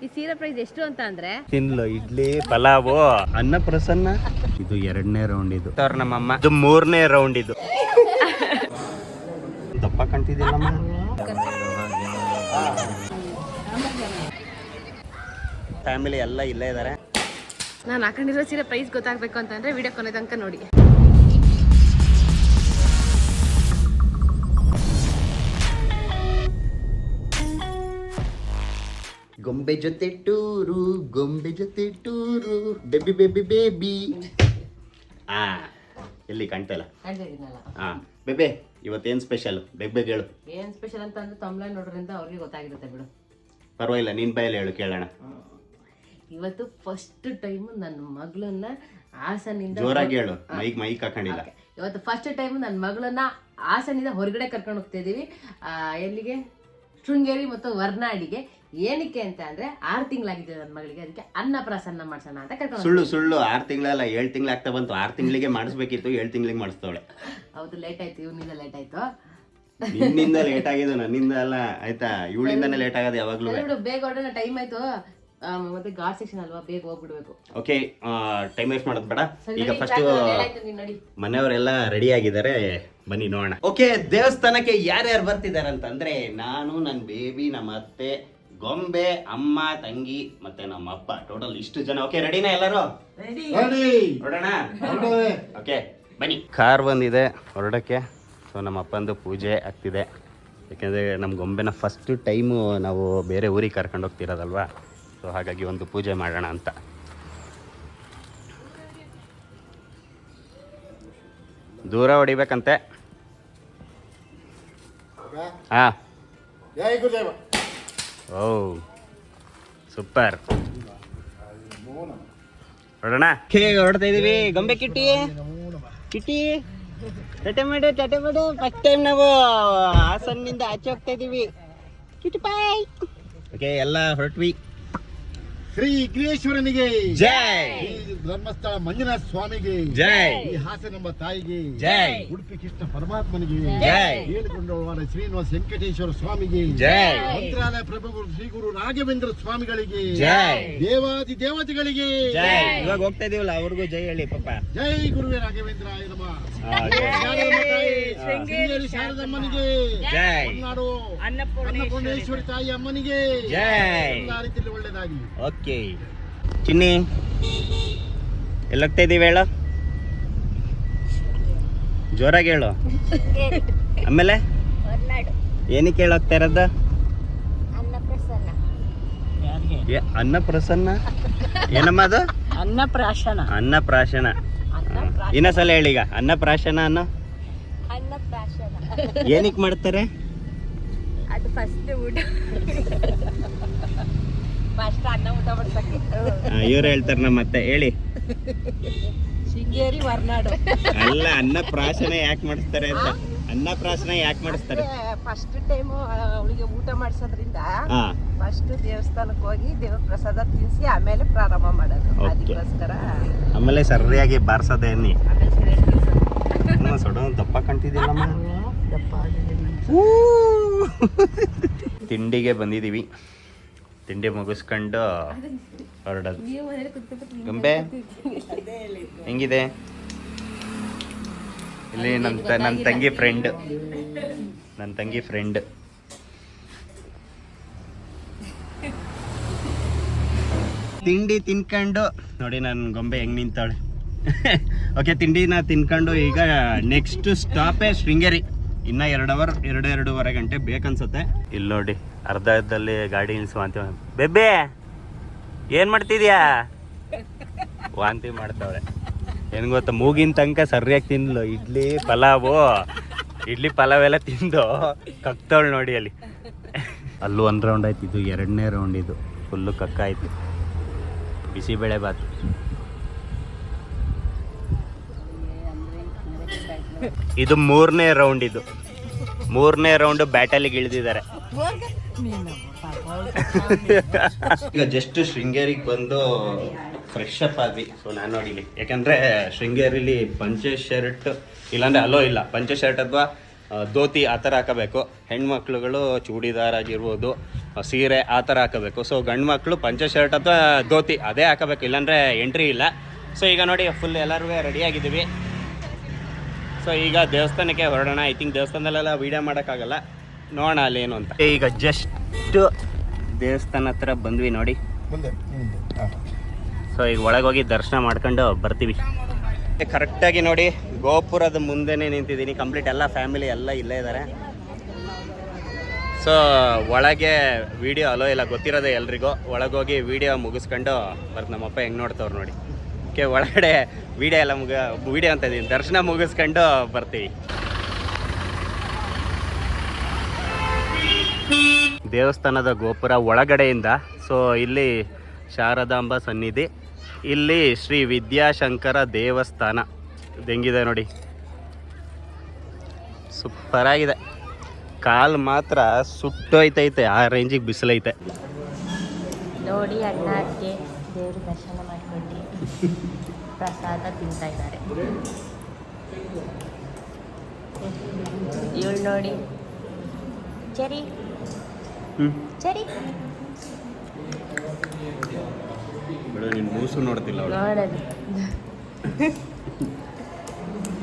ಈ ಸೀರೆ ಪ್ರೈಸ್ ಎಷ್ಟು ಅಂತ ಅಂದ್ರೆ ತಿನ್ಲು ಇಡ್ಲಿ ಪಲಾವು ಅನ್ನ ಪ್ರಸನ್ನ. ಇದು 2ನೇ ರೌಂಡ್ ಇದು ನಮ್ಮಮ್ಮ. ಇದು 3ನೇ ರೌಂಡ್ ಇದು. ದಪ್ಪ ಕಾಣ್ತಿದ್ದಿಲ್ಲಮ್ಮ. ಫ್ಯಾಮಿಲಿ ಎಲ್ಲ ಇಲ್ಲೇ ಇದಾರೆ. ನಾನು ಹಾಕೊಂಡಿರೋ ಸೀರೆ ಪ್ರೈಸ್ ಗೊತ್ತಾಗಬೇಕು ಅಂತಂದ್ರೆ ವಿಡಿಯೋ ಕೊನೆ ತನಕ ನೋಡಿ. ಗೊಂಬೆ ಜೊತೆ ಟೂರು, ಗೊಂಬೆ ಜೊತೆ ಟೂರು, ಬೇಬಿ ಬೇಬಿ ಬೇಬಿ. ಎಲ್ಲಿ ಕಾಣ್ತಾ ಇಲ್ಲ. ಬೇಬೆ ಇವತ್ತೇನು ಸ್ಪೆಷಲ್? ಬೇಗ ಹೇಳು. ಏನ್ ಸ್ಪೆಷಲ್ ಅಂತ ಅಂದ್ರೆ ತಮ್ಲೈನ್ ನೋಡ್ರಿಂದ ಅವ್ರಿಗೆ ಗೊತ್ತಾಗಿರುತ್ತೆ ಬಿಡು. ಪರವಾಗಿಲ್ಲ, ನಿನ್ ಬಾಯಲ್ಲಿ ಹೇಳು ಕೇಳೋಣ. ಇವತ್ತು ಫಸ್ಟ್ ಟೈಮ್ ನನ್ನ ಮಗಳನ್ನ ಹಾಸನಿಂದ, ಜೋರಾಗಿ ಹೇಳು, ಮೈಕ್ ಹಾಕೊಂಡಿಲ್ಲ. ಇವತ್ತು ಫಸ್ಟ್ ಟೈಮ್ ನನ್ನ ಮಗಳನ್ನ ಹಾಸನಿಂದ ಹೊರಗಡೆ ಕರ್ಕೊಂಡು ಹೋಗ್ತಾ ಇದೀವಿ. ಎಲ್ಲಿಗೆ? ಶೃಂಗೇರಿ ಮತ್ತು ವರ್ನಾಡಿಗೆ. ಏನಕ್ಕೆ ಅಂತ ಅಂದ್ರೆ 6 ತಿಂಗಳಾಗಿದೆ ನನ್ನ ಮಗಳಿಗೆ, ಅದಕ್ಕೆ ಅನ್ನಪ್ರಾಸನ್ನ ಮಾಡ್ಸೋಣ ಅಂತ ಕರ್ಕೊಂಡು. ಸುಳ್ಳು 6 ತಿಂಗಳಲ್ಲ, 7 ತಿಂಗಳು ಆಗ್ತಾ ಬಂತು. 6 ತಿಂಗಳಿಗೆ ಮಾಡಿಸ್ಬೇಕಿತ್ತು, 7 ತಿಂಗಳಿಗೆ ಮಾಡಿಸ್ತವಳೆ. ಹೌದು, ಲೇಟ್ ಆಯ್ತು, ಇವನಿಂದ ಲೇಟ್ ಆಯ್ತು. ನಿನ್ನಿಂದ ಲೇಟ್ ಆಗಿದ್ದು, ನನ್ನಿಂದ ಅಲ್ಲ ಆಯ್ತಾ. ಇವಳಿಂದಾನೆ ಲೇಟ್ ಆಗೋದು ಯಾವಾಗ್ಲೂ. ಬೇಗ ಹೊರಡೋಣ, ಟೈಮ್ ಆಯ್ತು. ಮತ್ತೆ ಗಾಡ್ ಸೆಕ್ಷನ್ ಅಲ್ವಾ, ಬೇಗ ಹೋಗ್ಬಿಡ್ಬೇಕು. ಓಕೆ, ಟೈಮ್ ವೇಸ್ಟ್ ಮಾಡೋದು ಬೇಡ. ಈಗ ಫಸ್ಟ್ ಮನೆಯವರೆಲ್ಲ ರೆಡಿ ಆಗಿದ್ದಾರೆ, ಬನ್ನಿ ನೋಡೋಣ. ಓಕೆ, ದೇವಸ್ಥಾನಕ್ಕೆ ಯಾರ್ಯಾರು ಬರ್ತಿದ್ದಾರೆ ಅಂತಂದ್ರೆ ನಾನು, ನನ್ನ ಬೇಬಿ, ನಮ್ಮ ಅತ್ತೆ, ಗೊಂಬೆ, ಅಮ್ಮ, ತಂಗಿ ಮತ್ತೆ ನಮ್ಮ ಅಪ್ಪ. ಟೋಟಲ್ ಇಷ್ಟು ಜನ. ಓಕೆ, ರೆಡಿನಾ ಎಲ್ಲರೂ? ಹೊರಡೋಣ. ಓಕೆ ಬನ್ನಿ. ಕಾರ್ ಬಂದಿದೆ ಹೊರಡಕ್ಕೆ. ಸೊ ನಮ್ಮ ಅಪ್ಪಂದು ಪೂಜೆ ಆಗ್ತಿದೆ. ಯಾಕೆಂದರೆ ನಮ್ಮ ಗೊಂಬೆನ ಫಸ್ಟ್ ಟೈಮು ನಾವು ಬೇರೆ ಊರಿಗೆ ಕರ್ಕೊಂಡು ಹೋಗ್ತಿರೋದಲ್ವಾ. ಸೊ ಹಾಗಾಗಿ ಒಂದು ಪೂಜೆ ಮಾಡೋಣ ಅಂತ. ದೂರ ಹೊಡಿಬೇಕಂತೆ. ಹಾಂ, ಓ ಸೂಪರ್. ಹೊರಡೋಣ. ಹೊರಡ್ತಾ ಇದೀವಿ. ಗೊಂಬೆ ಕಿಟ್ಟಿ ಟಟೆ ಮಾಡು. ಫಸ್ಟ್ ಟೈಮ್ ನಾವು ಹಾಸನ್ನಿಂದ ಆಚೆ ಹೋಗ್ತಾ ಇದೀವಿ. ಕಿಟ್ಟಿ ಬಾಯ್. ಓಕೆ, ಎಲ್ಲ ಹೊರಟ್ವಿ. ಶ್ರೀ ವಿಘ್ನೇಶ್ವರನಿಗೆ ಜೈ, ಧರ್ಮಸ್ಥಳ ಮಂಜುನಾಥ ಸ್ವಾಮಿಗೆ ಜೈ, ಈ ಹಾಸನಂಬ ತಾಯಿಗೆ ಜೈ, ಉಡುಪಿ ಕೃಷ್ಣ ಪರಮಾತ್ಮನಿಗೆ ಜೈ, ಹೇಳಿಕೊಂಡವಾದ ಶ್ರೀನಿವಾಸ ವೆಂಕಟೇಶ್ವರ ಸ್ವಾಮಿಗೆ ಜೈ, ಮಂತ್ರಾಲಯ ಪ್ರಭು ಶ್ರೀ ಗುರು ರಾಘವೇಂದ್ರ ಸ್ವಾಮಿಗಳಿಗೆ ಜೈ, ದೇವಾದಿ ದೇವತೆಗಳಿಗೆ ಜೈ. ಇವಾಗ ಹೋಗ್ತಾ ಇದೀವಲ್ಲ, ಅವ್ರಿಗೂ ಜೈ ಹೇಳಿ ಪಾಪ. ಜೈ ಗುರುವೇ ರಾಘವೇಂದ್ರಾಯ ನಮಃ. ಶೃಂಗೇರಿ ಶಾರದಮ್ಮನಿಗೆ ಜೈ, ಹೊರನಾಡು ಅನ್ನಪೂರ್ಣೇಶ್ವರಿ ತಾಯಿ ಅಮ್ಮನಿಗೆ ಜೈ. ಎಲ್ಲ ರೀತಿಯಲ್ಲಿ ಒಳ್ಳೆಯದಾಗಿ. ಓಕೆ ಚಿನ್ನಿ, ಎಲ್ಲೋಗ್ತಾ ಇದೀವಿ ಹೇಳು, ಜೋರಾಗಿ ಹೇಳು. ಆಮೇಲೆ ಏನಕ್ಕೆ ಹೇಳೋಗ್ತಾ ಇರೋದು? ಅನ್ನಪ್ರಸನ್ನ. ಏನಮ್ಮ ಅದು? ಅನ್ನಪ್ರಾಶನ. ಇನ್ನೊಂದ್ಸಲ ಹೇಳಿ. ಈಗ ಅನ್ನಪ್ರಾಶನ ಅನ್ನೋ ಏನಕ್ಕೆ ಮಾಡ್ತಾರೆ? ಅದು ಫಸ್ಟ್ ಅನ್ನ ಊಟ ಮಾಡ್ಸಕ್ಕೆ. ಇವ್ರು ಹೇಳ್ತಾರೆ ನಮ್ಮ ಮತ್ತೆ. ಹೇಳಿ. ಶೃಂಗೇರಿ ವರ್ನಾಡು. ಅಲ್ಲ, ಅನ್ನಪ್ರಾಶನ ಯಾಕೆ ಮಾಡಿಸ್ತಾರೆ ಅಂತ. ಅನ್ನಪ್ರಾಶನ ಯಾಕೆ ಮಾಡಿಸ್ತಾರೆ? ಫಸ್ಟ್ ಟೈಮ್ ಅವಳಿಗೆ ಊಟ ಮಾಡಿಸೋದ್ರಿಂದ ಫಸ್ಟ್ ದೇವಸ್ಥಾನಕ್ಕೆ ಹೋಗಿ ದೇವ್ರ ಪ್ರಸಾದ ತಿನ್ಸಿ ಆಮೇಲೆ ಪ್ರಾರಂಭ ಮಾಡೋದು. ಅದಕ್ಕೋಸ್ಕರ ಆಮೇಲೆ ಸರಿಯಾಗಿ ಬಾರ್ಸೋದೇ ಅನ್ನಿ. ಸೊಡ ದಪ್ಪ ಕಾಣ್ತಿದ್ದಿಲ್ಲಮ್ಮ. ತಿಂಡಿಗೆ ಬಂದಿದ್ದೀವಿ. ತಿಂಡಿ ಮುಗಿಸ್ಕೊಂಡು ಹೊರಡೋದು. ಗೊಂಬೆ ಹೆಂಗಿದೆ? ಇಲ್ಲಿ ನನ್ನ ತಂಗಿ ಫ್ರೆಂಡ್. ತಿಂಡಿ ತಿನ್ಕೊಂಡು ನೋಡಿ ನನ್ನ ಗೊಂಬೆ ಹೆಂಗ್ ನಿಂತಾಳೆ. ಓಕೆ, ತಿಂಡಿನ ತಿನ್ಕೊಂಡು ಈಗ ನೆಕ್ಸ್ಟ್ ಸ್ಟಾಪೇ ಶೃಂಗೇರಿ. ಇನ್ನ 2.5 ಗಂಟೆ ಬೇಕನ್ಸುತ್ತೆ. ಇಲ್ಲಿ ನೋಡಿ, ಅರ್ಧದಲ್ಲಿ ಗಾಡಿ ನಿಲ್ಸು ವಾಂತಿ. ಬೇಬೆ ಏನ್ ಮಾಡ್ತಿದ್ಯಾ? ವಾಂತಿ ಮಾಡ್ತಾವಳೆ. ಏನ್ ಗೊತ್ತಾ, ಮೂಗಿನ ತನಕ ಸರಿಯಾಗಿ ತಿನ್ಲು. ಇಡ್ಲಿ ಪಲಾವ್ ಎಲ್ಲ ತಿಂದು ಕಕ್ತವಳು ನೋಡಿ ಅಲ್ಲಿ. ಅಲ್ಲೂ 1 ರೌಂಡ್ ಆಯ್ತು. ಇದು 2ನೇ ರೌಂಡ್. ಇದು ಫುಲ್ಲು ಕಕ್ಕಾಯ್ತು. ಬಿಸಿಬೇಳೆ ಬಾತ್. ಇದು 3ನೇ ರೌಂಡ್. ಇದು 3ನೇ ರೌಂಡ್ ಬ್ಯಾಟಲಿಗೆ ಇಳಿದಿದ್ದಾರೆ. ಈಗ ಜಸ್ಟ್ ಶೃಂಗೇರಿಗೆ ಬಂದು ಫ್ರೆಶ್ ಅಪ್ ಆದ್ವಿ. ಸೊ ನಾನು ನೋಡಿಲಿ, ಯಾಕಂದ್ರೆ ಶೃಂಗೇರಿಲಿ ಪಂಚೆ ಶರ್ಟ್ ಇಲ್ಲಾಂದ್ರೆ ಅಲೋ ಇಲ್ಲ. ಪಂಚೆ ಶರ್ಟ್ ಅಥವಾ ಧೋತಿ ಆ ಥರ ಹಾಕಬೇಕು. ಹೆಣ್ಮಕ್ಳುಗಳು ಚೂಡಿದಾರ್ ಆಗಿರ್ಬೋದು, ಸೀರೆ ಆ ಥರ ಹಾಕೋಬೇಕು. ಸೊ ಗಂಡು ಮಕ್ಕಳು ಪಂಚೆ ಶರ್ಟ್ ಅಥವಾ ಧೋತಿ ಅದೇ ಹಾಕೋಬೇಕು, ಇಲ್ಲಾಂದರೆ ಎಂಟ್ರಿ ಇಲ್ಲ. ಸೊ ಈಗ ನೋಡಿ ಫುಲ್ ಎಲ್ಲರೂ ರೆಡಿಯಾಗಿದ್ದೀವಿ. ಸೊ ಈಗ ದೇವಸ್ಥಾನಕ್ಕೆ ಹೊರಡೋಣ. ಐ ಥಿಂಕ್ ದೇವಸ್ಥಾನದಲ್ಲೆಲ್ಲ ವೀಡಿಯೋ ಮಾಡೋಕ್ಕಾಗಲ್ಲ, ನೋಡೋಣ ಅಲ್ಲಿ ಏನು ಅಂತ. ಈಗ ಜಸ್ಟ್ ದೇವಸ್ಥಾನ ಹತ್ರ ಬಂದ್ವಿ ನೋಡಿ. ಸೊ ಈಗ ಒಳಗೋಗಿ ದರ್ಶನ ಮಾಡ್ಕೊಂಡು ಬರ್ತೀವಿ. ಕರೆಕ್ಟಾಗಿ ನೋಡಿ ಗೋಪುರದ ಮುಂದೆನೇ ನಿಂತಿದ್ದೀನಿ. ಕಂಪ್ಲೀಟ್ ಎಲ್ಲ ಫ್ಯಾಮಿಲಿ ಎಲ್ಲ ಇಲ್ಲೇ ಇದ್ದಾರೆ. ಸೊ ಒಳಗೆ ವೀಡಿಯೋ ಅಲೋ ಇಲ್ಲ, ಗೊತ್ತಿರೋದೇ ಎಲ್ರಿಗೂ. ಒಳಗೋಗಿ ವೀಡಿಯೋ ಮುಗಿಸ್ಕೊಂಡು ಬರ್ತು. ನಮ್ಮಪ್ಪ ಹೆಂಗೆ ನೋಡ್ತವ್ರು ನೋಡಿ. ಓಕೆ, ಒಳಗಡೆ ವೀಡಿಯೋ ಎಲ್ಲ ವೀಡಿಯೋ ಅಂತ ಇದ್ದೀನಿ, ದರ್ಶನ ಮುಗಿಸ್ಕೊಂಡು ಬರ್ತೀವಿ. ದೇವಸ್ಥಾನದ ಗೋಪುರ ಒಳಗಡೆಯಿಂದ. ಸೊ ಇಲ್ಲಿ ಶಾರದಾಂಬ ಸನ್ನಿಧಿ, ಇಲ್ಲಿ ಶ್ರೀ ವಿದ್ಯಾಶಂಕರ ದೇವಸ್ಥಾನ. ಇದು ಹೆಂಗಿದೆ ನೋಡಿ, ಸೂಪರಾಗಿದೆ. ಕಾಲು ಮಾತ್ರ ಸುಟ್ಟೋಯ್ತೈತೆ, ಆ ರೇಂಜಿಗೆ ಬಿಸಿಲೈತೆ ನೋಡಿ. ಅಣ್ಣ ಅಕ್ಕೆ ದೇವ್ರ ದರ್ಶನ ಮಾಡ್ಕೊಂಡು ಪ್ರಸಾದ ತಿಂತಾ ಇದ್ದಾರೆ. ಇವಳು ನೋಡಿ ಚರಿ ಚರಿ ನೀನು ಮೂಸು ನೋಡ್ತಿಲ್ಲ ನೋಡೋದು.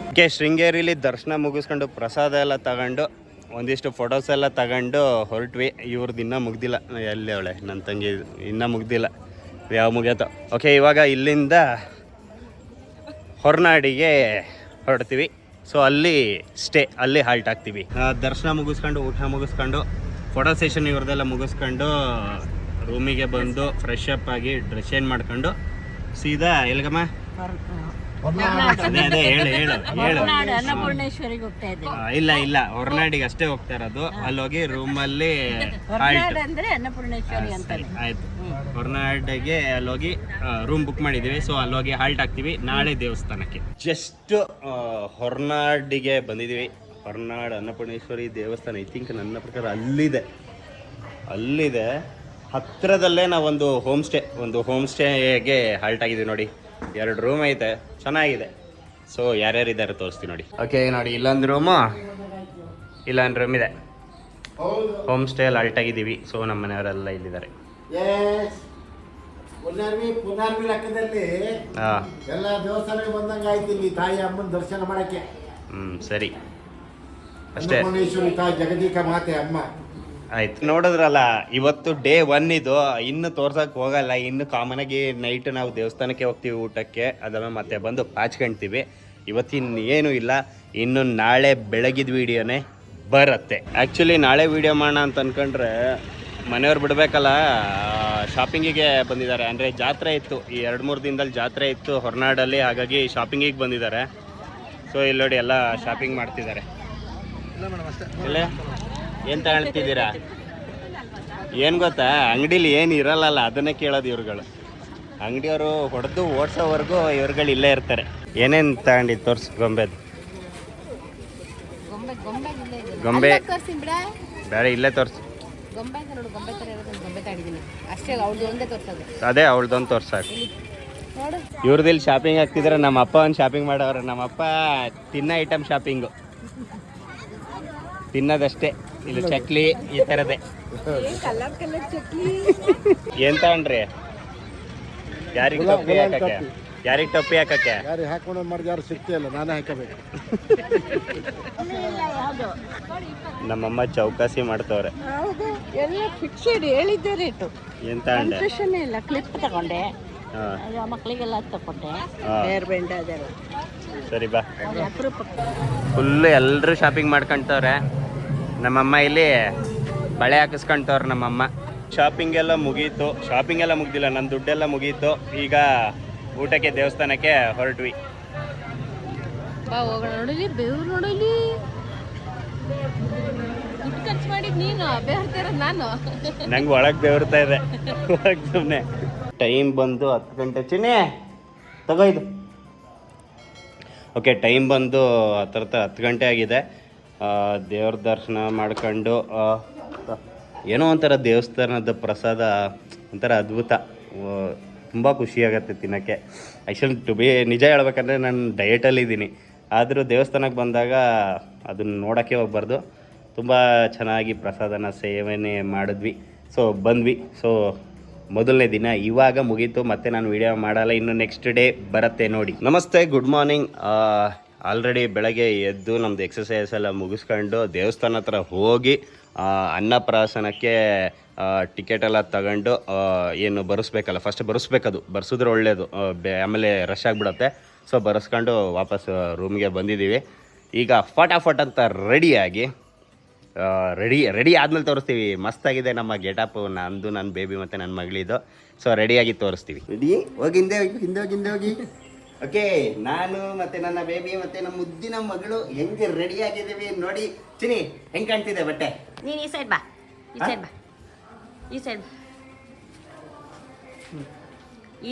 ಓಕೆ, ಶೃಂಗೇರಿಲಿ ದರ್ಶನ ಮುಗಿಸ್ಕೊಂಡು ಪ್ರಸಾದ ಎಲ್ಲ ತಗೊಂಡು ಒಂದಿಷ್ಟು ಫೋಟೋಸ್ ಎಲ್ಲ ತಗೊಂಡು ಹೊರಟ್ವಿ. ಇವ್ರದ್ದು ಇನ್ನೂ ಮುಗ್ದಿಲ್ಲ, ಎಲ್ಲಿ ಅವಳೆ ನನ್ನ ತಂಗಿ ಇನ್ನೂ ಮುಗ್ದಿಲ್ಲ, ಯಾವ ಮುಗಿಯತ್ತೋ. ಓಕೆ, ಇವಾಗ ಇಲ್ಲಿಂದ ಹೊರನಾಡಿಗೆ ಹೊರಡ್ತೀವಿ. ಸೊ ಅಲ್ಲಿ ಅಲ್ಲಿ ಹಾಲ್ಟ್ ಆಗ್ತೀವಿ. ದರ್ಶನ ಮುಗಿಸ್ಕೊಂಡು ಊಟ ಮುಗಿಸ್ಕೊಂಡು ಫೋಟೋ ಸೆಷನ್ ಇವ್ರದ್ದೆಲ್ಲ ಮುಗಿಸ್ಕೊಂಡು ರೂಮಿಗೆ ಬಂದು ಫ್ರೆಶ್ ಅಪ್ ಆಗಿ ಡ್ರೆಸ್ ಚೇಂಜ್ ಮಾಡ್ಕೊಂಡು ಸೀದಾ ಎಲ್ಗಮ್ಮ ಅದೇ ಹೇಳು ಅನ್ನಪೂರ್ಣೇಶ್ವರಿಗೆ ಹೋಗ್ತಾ ಇದ್ದೀವಿ. ಇಲ್ಲ ಹೊರನಾಡಿಗೆ ಅಷ್ಟೇ ಹೋಗ್ತಾ ಇರೋದು. ಅಲ್ಲಿ ಹೋಗಿ ರೂಮಲ್ಲಿ ಅಂದ್ರೆ ಅನ್ನಪೂರ್ಣೇಶ್ವರಿ ಅಂತ ಆಯ್ತು. ಹೊರನಾಡಿಗೆ ಅಲ್ಲಿ ಹೋಗಿ ರೂಮ್ ಬುಕ್ ಮಾಡಿದೀವಿ. ಸೊ ಅಲ್ಲಿ ಹೋಗಿ ಹಾಲ್ಟ್ ಆಗ್ತೀವಿ ನಾಳೆ ದೇವಸ್ಥಾನಕ್ಕೆ. ಜಸ್ಟ್ ಹೊರನಾಡಿಗೆ ಬಂದಿದ್ದೀವಿ. ಹೊರನಾಡು ಅನ್ನಪೂರ್ಣೇಶ್ವರಿ ದೇವಸ್ಥಾನ ಐ ಥಿಂಕ್ ನನ್ನ ಪ್ರಕಾರ ಅಲ್ಲಿದೆ ಹತ್ತಿರದಲ್ಲೇ ನಾವೊಂದು ಹೋಮ್ ಸ್ಟೇಗೆ ಹಾಲ್ಟ್ ಆಗಿದ್ದೀವಿ ನೋಡಿ. 2 ರೂಮ್ ಐತೆ, ಚೆನ್ನಾಗಿದೆ. ಸೊ ಯಾರ್ಯಾರಿದ್ದಾರೆ ತೋರಿಸ್ತೀವಿ ನೋಡಿ. ಓಕೆ ನೋಡಿ, ಇಲ್ಲೊಂದು ರೂಮು, ಇಲ್ಲೊಂದು ರೂಮ್ ಇದೆ. ಹೋಮ್ ಸ್ಟೇಯಲ್ಲಿ ಹಾಲ್ಟ್ ಆಗಿದ್ದೀವಿ. ಸೊ ನಮ್ಮ ಮನೆಯವರೆಲ್ಲ ಇಲ್ಲಿದ್ದಾರೆ. ಪುನರ್ವಿ ಲೆಕ್ಕದಲ್ಲಿ ಎಲ್ಲ ದೇವಸ್ಥಾನಕ್ಕೆ ಬಂದಂಗೆ ಆಯ್ತು ಇಲ್ಲಿ ತಾಯಿ ಅಮ್ಮನ ದರ್ಶನ ಮಾಡಕ್ಕೆ. ಸರಿ ಅಷ್ಟೇ. ಅನ್ನಪೂರ್ಣೇಶ್ವರಿ ತಾಯಿ ಜಗದೀಕ ಮಾತೆ ಅಮ್ಮ. ಆಯ್ತು, ನೋಡಿದ್ರಲ್ಲ ಇವತ್ತು ಡೇ 1 ಇದು. ಇನ್ನು ತೋರ್ಸಕ್ಕೆ ಹೋಗಲ್ಲ. ಇನ್ನು ಕಾಮನಾಗಿ ನೈಟ್ ನಾವು ದೇವಸ್ಥಾನಕ್ಕೆ ಹೋಗ್ತೀವಿ ಊಟಕ್ಕೆ, ಅದನ್ನು ಮತ್ತೆ ಬಂದು ಪಾಚ್ಕೊಳ್ತೀವಿ. ಇವತ್ತಿನ ಏನೂ ಇಲ್ಲ, ಇನ್ನು ನಾಳೆ ಬೆಳಗಿದ ವೀಡಿಯೋನೇ ಬರುತ್ತೆ. ಆ್ಯಕ್ಚುಲಿ ನಾಳೆ ವೀಡಿಯೋ ಮಾಡೋಣ ಅಂತ ಅಂದ್ಕೊಂಡ್ರೆ ಮನೆಯವ್ರು ಬಿಡಬೇಕಲ್ಲ, ಶಾಪಿಂಗಿಗೆ ಬಂದಿದ್ದಾರೆ. ಅಂದರೆ ಜಾತ್ರೆ ಇತ್ತು, ಈ 2-3 ದಿನದಲ್ಲಿ ಜಾತ್ರೆ ಇತ್ತು ಹೊರನಾಡಲ್ಲಿ, ಹಾಗಾಗಿ ಶಾಪಿಂಗಿಗೆ ಬಂದಿದ್ದಾರೆ. ಸೊ ಇಲ್ಲಿ ನೋಡಿ ಎಲ್ಲ ಶಾಪಿಂಗ್ ಮಾಡ್ತಿದ್ದಾರೆ. ಇಲ್ಲ ಏನು ತಗೊಳ್ತಿದ್ದೀರಾ? ಏನು ಗೊತ್ತಾ, ಅಂಗಡೀಲಿ ಏನು ಇರಲ್ಲ ಅದನ್ನೇ ಕೇಳೋದು ಇವ್ರುಗಳು. ಅಂಗಡಿಯವರು ಹೊಡೆದು ಓಡಿಸೋವರೆಗೂ ಇವ್ರುಗಳು ಇಲ್ಲೇ ಇರ್ತಾರೆ. ಏನೇನು ತಗೊಂಡಿದ್ದು ತೋರಿಸಿ. ಗೊಂಬೆ ಬೇಡ, ಇಲ್ಲೇ ತೋರಿಸಿ. ಅದೇ ಅವಳ್ದೊಂದು ತೋರ್ಸಾಕ. ಇವ್ರದಿಲ್ಲಿ ಶಾಪಿಂಗ್ ಆಗ್ತಿದ್ರೆ ನಮ್ಮ ಅಪ್ಪ ಒಂದು ಶಾಪಿಂಗ್ ಮಾಡೋರು. ನಮ್ಮಪ್ಪ ತಿನ್ನೋ ಐಟಮ್ ಶಾಪಿಂಗು, ತಿನ್ನೋದಷ್ಟೇ. ಇಲ್ಲಿ ಚಕ್ಲಿ ಈ ಥರದೇ. ಏನ್ ತಗೊಂಡ್ರಿ? ಯಾರಿಗೆ ಟೊಪ್ಪಿ ಹಾಕಕ್ಕೆ? ಯಾರು ಹಾಕೊಂಡು ಮಾಡಿದ ಯಾರು ಸಿಗ್ತಿಲ್ಲ, ನಾನೇ ಹಾಕಬೇಕು. ನಮ್ಮಮ್ಮ ಚೌಕಾಸಿ ಮಾಡ್ತವ್ರೆ. ಎಲ್ಲ ಫಿಕ್ಸೆಡ್ ಹೇಳಿದ್ದೆ ರೇಟು. ಏನ್ ತಗೊಂಡೆ? ಇಲ್ಲ, ಕ್ಲಿಪ್ ತಗೊಂಡೆ, ಮಕ್ಕಳಿಗೆಲ್ಲ ತಗೊಂಡೆ. ಸರಿ ಬಾ. ಫುಲ್ಲು ಎಲ್ಲರೂ ಶಾಪಿಂಗ್ ಮಾಡ್ಕೊಂತವ್ರೆ. ನಮ್ಮಮ್ಮ ಇಲ್ಲಿ ಬಳೆ ಹಾಕಿಸ್ಕೊಂತವ್ರೆ. ನಮ್ಮಮ್ಮ ಶಾಪಿಂಗ್ ಎಲ್ಲ ಮುಗೀತು. ಶಾಪಿಂಗ್ ಎಲ್ಲ ಮುಗ್ದಿಲ್ಲ, ನನ್ನ ದುಡ್ಡೆಲ್ಲ ಮುಗೀತು. ಈಗ ಊಟಕ್ಕೆ ದೇವಸ್ಥಾನಕ್ಕೆ ಹೊರಟ್ವಿ. ನೋಡಲಿ ಬೇವ್ರು, ನೋಡಲಿ ದುಡ್ಡು ಖರ್ಚು ಮಾಡಿದ್ ನೀನು, ಬೇರ್ತಿರೋದು ನಾನು. ನಂಗೆ ಒಳಗೆ ಬೇವ್ರ್ತಾ ಇದೆ ಸುಮ್ಮನೆ. ಟೈಮ್ ಬಂದು 10 ಗಂಟೆ. ಚಿನ್ನಿ ತಗೋಯ್ದು. ಓಕೆ, ಟೈಮ್ ಬಂದು 10 ಗಂಟೆ ಆಗಿದೆ. ದೇವ್ರ ದರ್ಶನ ಮಾಡ್ಕೊಂಡು ಏನೋ ಒಂಥರ ದೇವಸ್ಥಾನದ ಪ್ರಸಾದ ಒಂಥರ ಅದ್ಭುತ. ತುಂಬ ಖುಷಿಯಾಗತ್ತೆ ತಿನ್ನೋಕ್ಕೆ. ಆ್ಯಕ್ಚುಲಿ ನಿಜ ಹೇಳ್ಬೇಕಂದ್ರೆ ನಾನು ಡಯಟಲ್ಲಿದ್ದೀನಿ, ಆದರೂ ದೇವಸ್ಥಾನಕ್ಕೆ ಬಂದಾಗ ಅದನ್ನು ನೋಡೋಕ್ಕೆ ಹೋಗ್ಬಾರ್ದು. ತುಂಬ ಚೆನ್ನಾಗಿ ಪ್ರಸಾದನ ಸೇವನೆ ಮಾಡಿದ್ವಿ. ಸೊ ಬಂದ್ವಿ. ಸೊ ಮೊದಲನೇ ದಿನ ಇವಾಗ ಮುಗೀತು, ಮತ್ತೆ ನಾನು ವಿಡಿಯೋ ಮಾಡಲ್ಲ, ಇನ್ನು ನೆಕ್ಸ್ಟ್ ಡೇ ಬರುತ್ತೆ ನೋಡಿ. ನಮಸ್ತೆ, ಗುಡ್ ಮಾರ್ನಿಂಗ್. ಆಲ್ರೆಡಿ ಬೆಳಗ್ಗೆ ಎದ್ದು ನಮ್ಮದು ಎಕ್ಸಸೈಸ್ ಎಲ್ಲ ಮುಗಿಸ್ಕೊಂಡು ದೇವಸ್ಥಾನ ಹತ್ರ ಹೋಗಿ ಅನ್ನಪ್ರಾಸನಕ್ಕೆ ಟಿಕೆಟ್ ಎಲ್ಲ ತಗೊಂಡು ಏನು ಬರೆಸ್ಬೇಕಲ್ಲ, ಫಸ್ಟ್ ಬರೆಸ್ಬೇಕದು, ಬರ್ಸಿದ್ರೆ ಒಳ್ಳೆಯದು, ಆಮೇಲೆ ರಶ್ ಆಗಿಬಿಡತ್ತೆ. ಸೊ ಬರೆಸ್ಕೊಂಡು ವಾಪಸ್ ರೂಮ್ಗೆ ಬಂದಿದ್ದೀವಿ. ಈಗ ಫಟಾಫಟ್ ಅಂತ ರೆಡಿಯಾಗಿ ರೆಡಿ ಆದ್ಮೇಲೆ ತೋರಿಸ್ತೀವಿ. ಮಸ್ತಾಗಿದೆ ನಮ್ಮ ಗೆಟಪ್, ನಂದು, ನನ್ನ ಬೇಬಿ ಮತ್ತು ನನ್ನ ಮಗಳಿದ್ದು. ಸೊ ರೆಡಿಯಾಗಿ ತೋರಿಸ್ತೀವಿ. ರೆಡಿ ಹೋಗಿ ಹಿಂದೆ ಹೋಗಿ. ಓಕೆ, ನಾನು ಮತ್ತು ನನ್ನ ಬೇಬಿ ಮತ್ತು ನಮ್ಮ ಮುದ್ದಿನ ಮಗಳು ಹೆಂಗೆ ರೆಡಿ ಆಗಿದ್ದೀವಿ ನೋಡಿ. ಚಿನಿ, ಹೆಂಗೆ ಕಾಣ್ತಿದೆ ಬಟ್ಟೆ? ನೀನು ಈ ಸೈಡ್ ಬಾ, ಈ ಸೈಡ್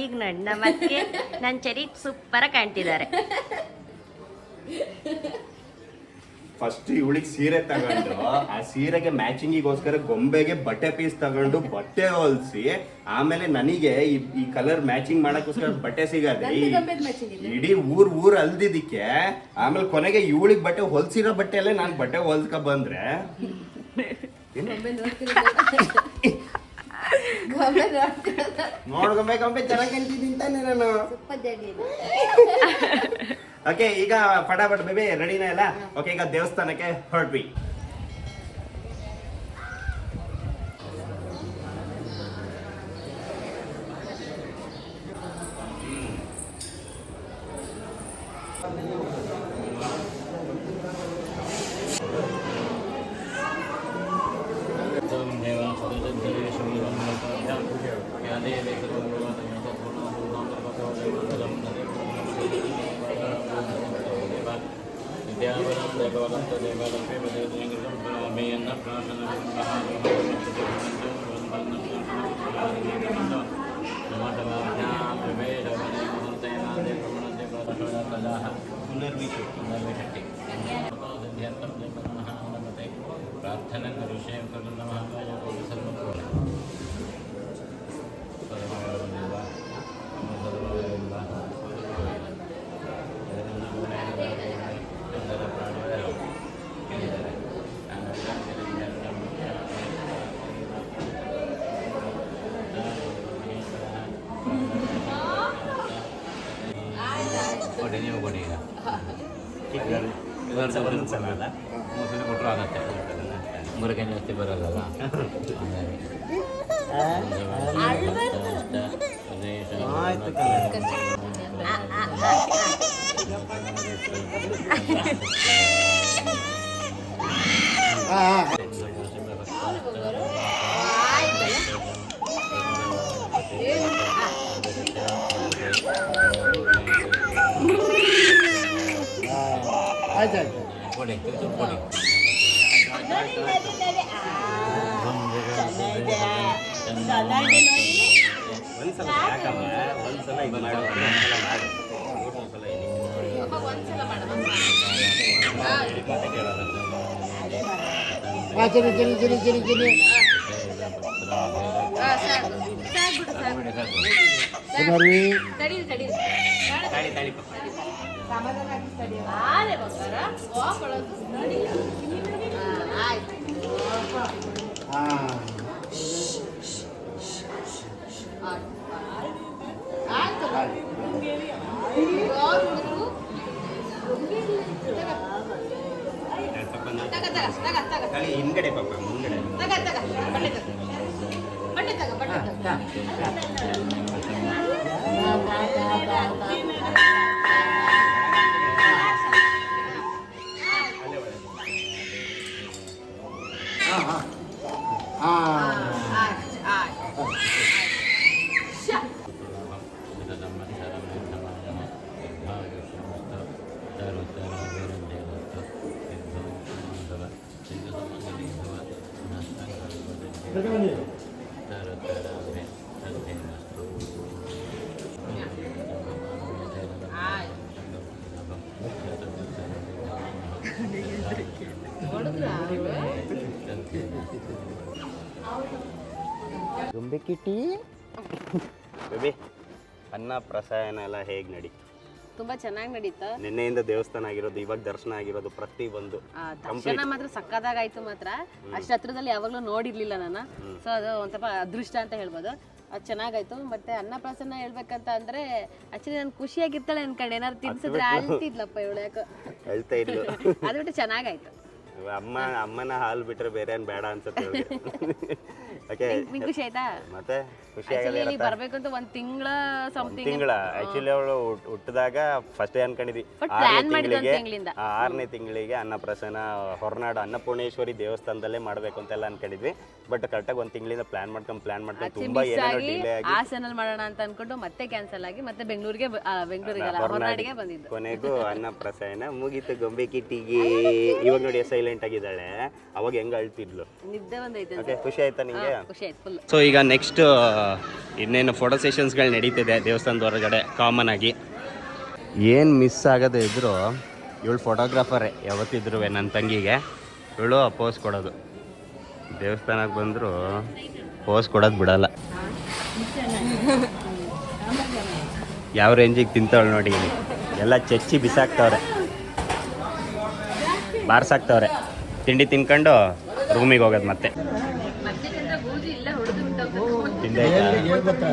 ಈಗ ನೋಡಿ ನಮ್ಮಕ್ಕೆ ನನ್ನ ಚರಿ ಸೂಪರ್ ಕಾಣ್ತಿದ್ದಾರೆ. ಫಸ್ಟ್ ಇವಳಿಗೆ ಸೀರೆ ತಗೊಂಡು ಆ ಸೀರೆಗೆ ಮ್ಯಾಚಿಂಗಿಗೋಸ್ಕರ ಗೊಂಬೆಗೆ ಬಟ್ಟೆ ಪೀಸ್ ತಗೊಂಡು ಬಟ್ಟೆ ಹೊಲ್ಸಿ, ಆಮೇಲೆ ನನಗೆ ಈ ಕಲರ್ ಮ್ಯಾಚಿಂಗ್ ಮಾಡಕ್ಕೋಸ್ಕರ ಬಟ್ಟೆ ಸಿಗದೆ ಇಡೀ ಊರ್ ಅಲ್ದಿದ್ದಕ್ಕೆ, ಆಮೇಲೆ ಕೊನೆಗೆ ಇವಳಿಗೆ ಬಟ್ಟೆ ಹೊಲ್ಸಿರೋ ಬಟ್ಟೆ ಅಲ್ಲೇ ನಾನು ಬಟ್ಟೆ ಹೊಲ್ಸ್ಕ ಬಂದ್ರೆ ನೋಡ್ ಗೊಂಬೆ ಚೆನ್ನಾಗಿ ಕಾಣ್ತಿದ್ದೀನಿ ತಾನೆ ನಾನು. ಓಕೆ, ಈಗ ಫಟಾಫಟ್ ಬೇಬಿ ರೆಡಿನ ಎಲ್ಲ. ಓಕೆ, ಈಗ ದೇವಸ್ಥಾನಕ್ಕೆ ಹೊರಟ್ವಿ. ಪ್ರಾರ್ಥನಾ ವಿಷಯ ನೀವು ಕೊಡಿ. ಈಗ ಒಂದ್ಸಲ ಕೊಟ್ಟರು ಆಗತ್ತೆ, ಮುರುಗನ್ ಜಾಸ್ತಿ ಬರೋದಲ್ಲ. ಕೊಡಿ ಕೊಡಿ. ಒಂದ್ಸಲ ಯಾಕಮ್ಮ, ಒಂದ್ಸಲ ಇದು ಮಾಡು, ಒಂದ್ಸಲ ಮಾಡು, ಹಿಂದ್ಗಡೆ ಪಾಪ ಮುಂದ್ಗಡೆ. ಗೊಂಬೆ ಕಿಟ್ಟಿ ಬೇಬಿ, ಅನ್ನ ಪ್ರಸಾಯನ ಎಲ್ಲ ಹೇಗೆ ನಡಿ? ತುಂಬಾ ಚೆನ್ನಾಗಿ ನಡೀತಾ. ನಿನ್ನೆಯಿಂದ ದೇವಸ್ಥಾನ ಆಗಿರೋದು, ಇವಾಗ ದರ್ಶನ ಆಗಿರೋದು, ಪ್ರತಿ ಒಂದು ದರ್ಶನ ಮಾತ್ರ ಸಕ್ಕದಾಗಾಯ್ತು ಮಾತ್ರ. ಅಷ್ಟು ಹತ್ರದಲ್ಲಿ ಯಾವಾಗ್ಲೂ ನೋಡಿರ್ಲಿಲ್ಲ ನಾನು. ಸೊ ಅದು ಒಂದ್ ಸ್ವಲ್ಪ ಅದೃಷ್ಟ ಅಂತ ಹೇಳ್ಬೋದು. ಅದು ಚೆನ್ನಾಗಾಯ್ತು. ಮತ್ತೆ ಅನ್ನಪ್ರಾಸನ್ನ ಹೇಳ್ಬೇಕಂತ ಅಂದ್ರೆ ಆಕ್ಚುಲಿ ನಾನು ಖುಷಿಯಾಗಿರ್ತಾಳೆ ಅನ್ಕೊಂಡೆ, ಏನಾದ್ರು ತಿನ್ಸಿದ್ರೆ ಅಳ್ತಿದ್ಲಪ್ಪ ಇವಳು, ಯಾಕೆ ಹೇಳ್ತಾ ಇದ್ಲು. ಅದು ಬಿಟ್ಟು ಚೆನ್ನಾಗಾಯ್ತು. ಅಮ್ಮನ ಹಾಲು ಬಿಟ್ರೆ ಬೇರೆ ಏನ್ ಬೇಡ ಅನ್ಸುತ್ತೆ. ಓಕೆ, ನಿಂಗೆ ಖುಷಿ ಆಯ್ತಾ? ಮತ್ತೆ ಖುಷಿ ಆಕ್ಚುಲಿ ಇಲ್ಲಿ ಬರ್ಬೇಕಂತ ಒಂದ್ ತಿಂಗಳ ಸಮಥಿಂಗ್ ತಿಂಗಳ ಆಕ್ಚುಲಿ ಅವಳು ಹುಟ್ಟಿದಾಗ ಫಸ್ಟ್ ಅನ್ಕೊಂಡಿದ್ವಿ ಪ್ಲಾನ್ ಮಾಡಿದ್ವಿ ಒಂದು ತಿಂಗಳಿಂದ. 6ನೇ ತಿಂಗಳಿಗೆ ಅನ್ನಪ್ರಸನ್ನ ಹೊರನಾಡು ಅನ್ನಪೂರ್ಣೇಶ್ವರಿ ದೇವಸ್ಥಾನದಲ್ಲಿ ಮಾಡ್ಬೇಕು ಅಂತೆಲ್ಲ ಅನ್ಕೊಂಡಿದ್ವಿ. ಬಟ್ ಕರೆಕ್ಟಾಗಿ ಒಂದ್ ತಿಂಗಳಿಂದ ಪ್ಲಾನ್ ಮಾಡ್ಕೊಂಡು ತುಂಬಾ ಏನೇನೋ ಡಿಲೇ ಆಗಿ ಹಾಸನಲ್ಲಿ ಮಾಡೋಣ ಅಂತ ಅನ್ಕೊಂಡು ಮತ್ತೆ ಕ್ಯಾನ್ಸಲ್ ಆಗಿ ಮತ್ತೆ ಬೆಂಗಳೂರಿಗೆಲ್ಲ ಹೊರನಾಡಿಗೆ ಬಂದಿದ್ದು. ಕೊನೆಗೂ ಅನ್ನಪ್ರಸನ್ನ ಮುಗೀತು. ಗೊಂಬೆ ಕಿಟ್ಟಿಗೆ ಇವಾಗ ನೋಡಿ ಸೈಲೆಂಟ್ ಆಗಿದ್ದಾಳೆ. ಅವಾಗ ಹೆಂಗ ಅಳ್ತಿದ್ಲು. ನಿದ್ದೆ ಬಂದೈತೆ. ಓಕೆ, ಖುಷಿ ಆಯ್ತಾ ನಿಂಗೆ? ಖುಷಿ ಆಯ್ತು ಫುಲ್. ಸೊ ಈಗ ನೆಕ್ಸ್ಟ್ ಇನ್ನೇನು ಫೋಟೋ ಸೆಷನ್ಸ್ಗಳು ನಡೀತಿದೆ ದೇವಸ್ಥಾನದ ಹೊರಗಡೆ ಕಾಮನ್ ಆಗಿ. ಏನು ಮಿಸ್ ಆಗದೆ ಇದ್ರು ಇವಳು ಫೋಟೋಗ್ರಾಫರೇ ಯಾವತ್ತಿದ್ರು ನನ್ನ ತಂಗಿಗೆ. ಇವಳು ಪೋಸ್ ಕೊಡೋದು, ದೇವಸ್ಥಾನಕ್ಕೆ ಬಂದರೂ ಪೋಸ್ ಕೊಡೋದು ಬಿಡಲ್ಲ. ಯಾವ ರೇಂಜಿಗೆ ತಿಂತವಳು ನೋಡಿ. ಎಲ್ಲ ಚಚ್ಚಿ ಬಿಸಾಕ್ತವ್ರೆ, ಬಾರ್ಸಾಕ್ತವ್ರೆ. ತಿಂಡಿ ತಿನ್ಕೊಂಡು ರೂಮಿಗೆ ಹೋಗೋದು ಮತ್ತೆ. ಏನ್ ಗೊತ್ತಾ?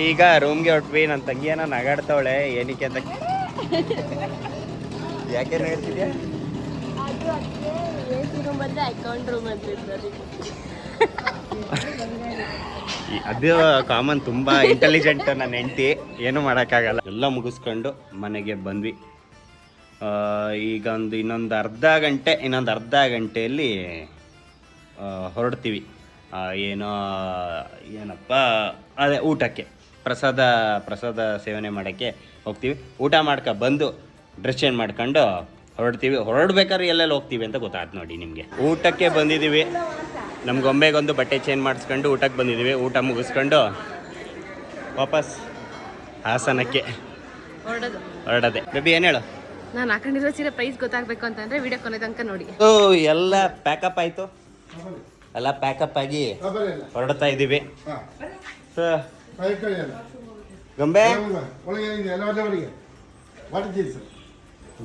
ಈಗ ರೂಮ್ಗೆ ಹೊಟ್ವಿ. ನನ್ನ ತಂಗಿಯನ್ನ ನಗಾಡ್ತಾವಳೆ ಏನಕ್ಕೆ ಅಂತ. ಯಾಕೆ ಹೇಳ್ತಿದ್ಯಾ? ಅದು ಕಾಮನ್, ತುಂಬಾ ಇಂಟೆಲಿಜೆಂಟ್ ನನ್ನ ಹೆಂಡತಿ. ಏನು ಮಾಡೋಕ್ಕಾಗಲ್ಲ. ಎಲ್ಲ ಮುಗಿಸ್ಕೊಂಡು ಮನೆಗೆ ಬಂದ್ವಿ. ಈಗ ಇನ್ನೊಂದು ಅರ್ಧ ಗಂಟೆಯಲ್ಲಿ ಹೊರಡ್ತೀವಿ. ಏನಪ್ಪ ಅದೇ ಊಟಕ್ಕೆ, ಪ್ರಸಾದ ಸೇವನೆ ಮಾಡೋಕ್ಕೆ ಹೋಗ್ತೀವಿ. ಊಟ ಬಂದು ಡ್ರೆಸ್ ಚೇಂಜ್ ಮಾಡ್ಕೊಂಡು ಹೊರಡ್ತೀವಿ. ಹೊರಡ್ಬೇಕಾದ್ರೆ ಎಲ್ಲೆಲ್ಲಿ ಹೋಗ್ತೀವಿ ಅಂತ ಗೊತ್ತಾಯ್ತು ನೋಡಿ ನಿಮಗೆ. ಊಟಕ್ಕೆ ಬಂದಿದ್ದೀವಿ. ನಮ್ಮ ಗೊಂಬೆಗೊಂದು ಬಟ್ಟೆ ಚೇಂಜ್ ಮಾಡಿಸ್ಕೊಂಡು ಊಟಕ್ಕೆ ಬಂದಿದ್ದೀವಿ. ಊಟ ಮುಗಿಸ್ಕೊಂಡು ವಾಪಸ್ ಹಾಸನಕ್ಕೆ ಹೊರಡದೆ. ಬೇಬಿ ಏನು ಹೇಳು? ನಾನು ಹಾಕೊಂಡಿರೋ ಸೀರೆ ಪ್ರೈಸ್ ಗೊತ್ತಾಗಬೇಕು ಅಂತಂದ್ರೆ ವಿಡಿಯೋ ಕೊನೆ ತನಕ ನೋಡಿ. ಎಲ್ಲ ಪ್ಯಾಕಪ್ ಆಯಿತು. ಎಲ್ಲ ಪ್ಯಾಕಪ್ ಆಗಿ ಹೊರಡ್ತಾ ಇದ್ದೀವಿ. ಗೊಂಬೆ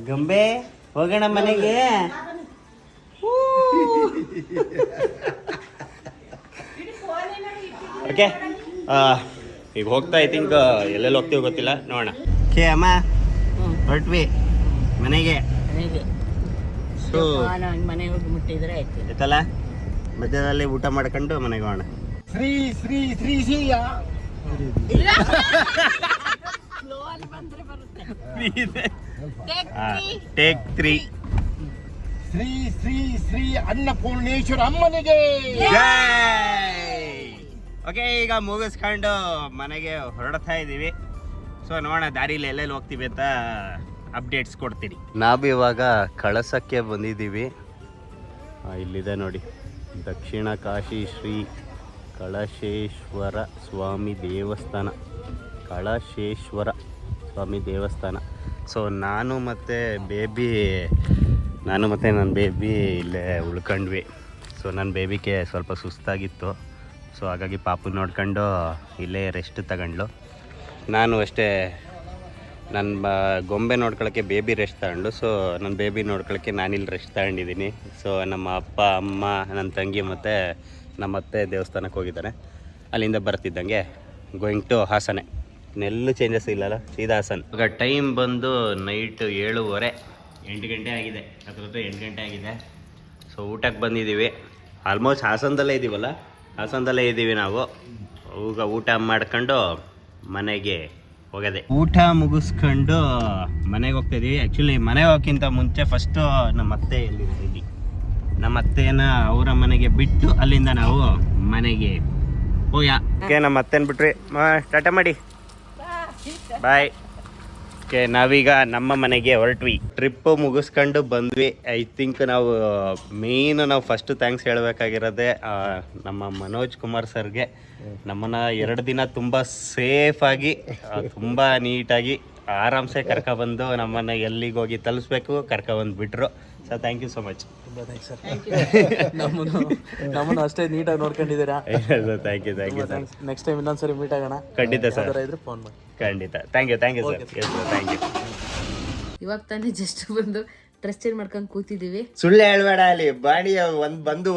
ಗೊಂಬೆ ಹೋಗೋಣ ಮನೆಗೆ. ಓಕೆ, ಈಗ ಹೋಗ್ತಾ ಐ ಥಿಂಕ್ ಎಲ್ಲೆಲ್ಲಿ ಹೋಗ್ತೀವಿ ಗೊತ್ತಿಲ್ಲ, ನೋಡೋಣ. ಓಕೆ ಅಮ್ಮ, ಹೊರಟ್ವಿ ಮನೆಗೆ. ಮನೆ ಹೋಗಿ ಮುಟ್ಟಿದ್ರೆ ಆಯ್ತು ಆಯ್ತಲ್ಲ, ಮಧ್ಯದಲ್ಲಿ ಊಟ ಮಾಡ್ಕೊಂಡು ಮನೆಗೆ ಹೋಗೋಣ. ಶ್ರೀ ಶ್ರೀ ಶ್ರೀ ಶ್ರೀಯ ಟೇಕ್ 3. ಶ್ರೀ ಶ್ರೀ ಶ್ರೀ ಅನ್ನಪೂರ್ಣೇಶ್ವರ ಅಮ್ಮನಿಗೆ ಓಕೆ, ಈಗ ಮುಗಿಸ್ಕೊಂಡು ಮನೆಗೆ ಹೊರಡ್ತಾ ಇದ್ದೀವಿ. ಸೊ ನೋಡೋಣ ದಾರಿಲಿ ಎಲ್ಲೆಲ್ಲಿ ಹೋಗ್ತೀವಿ ಅಂತ ಅಪ್ಡೇಟ್ಸ್ ಕೊಡ್ತೀನಿ. ನಾವು ಇವಾಗ ಕಳಸಕ್ಕೆ ಬಂದಿದ್ದೀವಿ. ಇಲ್ಲಿದೆ ನೋಡಿ, ದಕ್ಷಿಣ ಕಾಶಿ ಶ್ರೀ ಕಳಶೇಶ್ವರ ಸ್ವಾಮಿ ದೇವಸ್ಥಾನ. ಕಳಶೇಶ್ವರ ಸ್ವಾಮಿ ದೇವಸ್ಥಾನ. ಸೊ ನಾನು ಮತ್ತು ನನ್ನ ಬೇಬಿ ಇಲ್ಲೇ ಉಳ್ಕೊಂಡ್ವಿ. ಸೊ ನನ್ನ ಬೇಬಿಗೆ ಸ್ವಲ್ಪ ಸುಸ್ತಾಗಿತ್ತು. ಸೊ ಹಾಗಾಗಿ ಪಾಪು ನೋಡ್ಕೊಂಡು ಇಲ್ಲೇ ರೆಸ್ಟ್ ತಗೊಂಡ್ಲು. ನಾನು ಅಷ್ಟೇ ನನ್ನ ಗೊಂಬೆ ನೋಡ್ಕೊಳ್ಳೋಕ್ಕೆ ಬೇಬಿ ರೆಸ್ಟ್ ತಗೊಂಡು. ಸೊ ನನ್ನ ಬೇಬಿ ನೋಡ್ಕೊಳ್ಳೋಕ್ಕೆ ನಾನಿಲ್ಲಿ ರೆಸ್ಟ್ ತಗೊಂಡಿದ್ದೀನಿ. ಸೊ ನಮ್ಮ ಅಪ್ಪ ಅಮ್ಮ ನನ್ನ ತಂಗಿ ಮತ್ತು ನಮ್ಮ ಅತ್ತೆ ದೇವಸ್ಥಾನಕ್ಕೆ ಹೋಗಿದ್ದಾರೆ. ಅಲ್ಲಿಂದ ಬರ್ತಿದ್ದಂಗೆ ಗೋಯಿಂಗ್ ಟು ಹಾಸನೆ. ಇನ್ನೆಲ್ಲೂ ಚೇಂಜಸ್ ಇಲ್ಲಲ್ಲ, ಸೀದಾ ಹಾಸನ್. ಈಗ ಟೈಮ್ ಬಂದು ನೈಟ್ 7:30, 8 ಗಂಟೆ ಆಗಿದೆ. ಹತ್ರ 8 ಗಂಟೆ ಆಗಿದೆ. ಸೊ ಊಟಕ್ಕೆ ಬಂದಿದ್ದೀವಿ. ಆಲ್ಮೋಸ್ಟ್ ಹಾಸನದಲ್ಲೇ ಇದ್ದೀವಿ ನಾವು. ಈಗ ಊಟ ಮಾಡ್ಕೊಂಡು ಮನೆಗೆ ಹೋಗದೆ. ಊಟ ಮುಗಿಸ್ಕೊಂಡು ಮನೆಗೆ ಹೋಗ್ತಾಯಿದ್ದೀವಿ. ಆ್ಯಕ್ಚುಲಿ ಮನೆಗೆ ಹೋಗೋಕ್ಕಿಂತ ಮುಂಚೆ ಫಸ್ಟು ನಮ್ಮ ಅತ್ತೆ ಎಲ್ಲಿದ್ದೀವಿ, ನಮ್ಮ ಅತ್ತೆನ ಅವರ ಮನೆಗೆ ಬಿಟ್ಟು ಅಲ್ಲಿಂದ ನಾವು ಮನೆಗೆ ಓಕೆ, ನಮ್ಮ ಅತ್ತೆನ ಬಿಟ್ರಿ ಟಾಟಾ ಮಾಡಿ ಬಾಯ್. ಓಕೆ ನಾವೀಗ ನಮ್ಮ ಮನೆಗೆ ಹೊರಟ್ವಿ. ಟ್ರಿಪ್ ಮುಗಿಸ್ಕೊಂಡು ಬಂದ್ವಿ. ಐ ಥಿಂಕ್ ನಾವು ನಾವು ಫಸ್ಟ್ ಥ್ಯಾಂಕ್ಸ್ ಹೇಳಬೇಕಾಗಿರೋದೆ ನಮ್ಮ ಮನೋಜ್ ಕುಮಾರ್ ಸರ್ಗೆ. ನಮ್ಮನ್ನ 2 ದಿನ ತುಂಬ ಸೇಫಾಗಿ ತುಂಬ ನೀಟಾಗಿ ಆರಾಮ್ಸೆ ಕರ್ಕೊಬಂದು ನಮ್ಮನ್ನ ಎಲ್ಲಿಗೆ ಹೋಗಿ ತಲುಪಿಸ್ಬೇಕು ಕರ್ಕೊಬಂದು ಬಿಟ್ರು. So thank you so much. ತುಂಬ ಥ್ಯಾಂಕ್ಸ್ ಸರ್. ನಮ್ಮನ್ನು ಅಷ್ಟೇ ನೀಟಾಗಿ ನೋಡ್ಕೊಂಡಿದ್ದೀರಾ. Thank you sir. Next time ಇನ್ನೊಂದ್ಸರಿ ಮೀಟ್ ಆಗೋಣ. ಖಂಡಿತ ಸರ್. ಇದ್ರೆ ಫೋನ್ ಮಾಡಿ. ಖಂಡಿತ. Thank you sir. Yes sir, thank you. ಇವಾಗ ತಾನೇ ಜಸ್ಟ್ ಬಂದು ಡ್ರೆಸ್ ಚೇಂಜ್ ಮಾಡ್ಕೊಂಡು ಕೂತಿದ್ದೀವಿ. ಸುಳ್ಳು ಹೇಳ್ಬೇಡ. ಅಲ್ಲಿ ಬಾಡಿ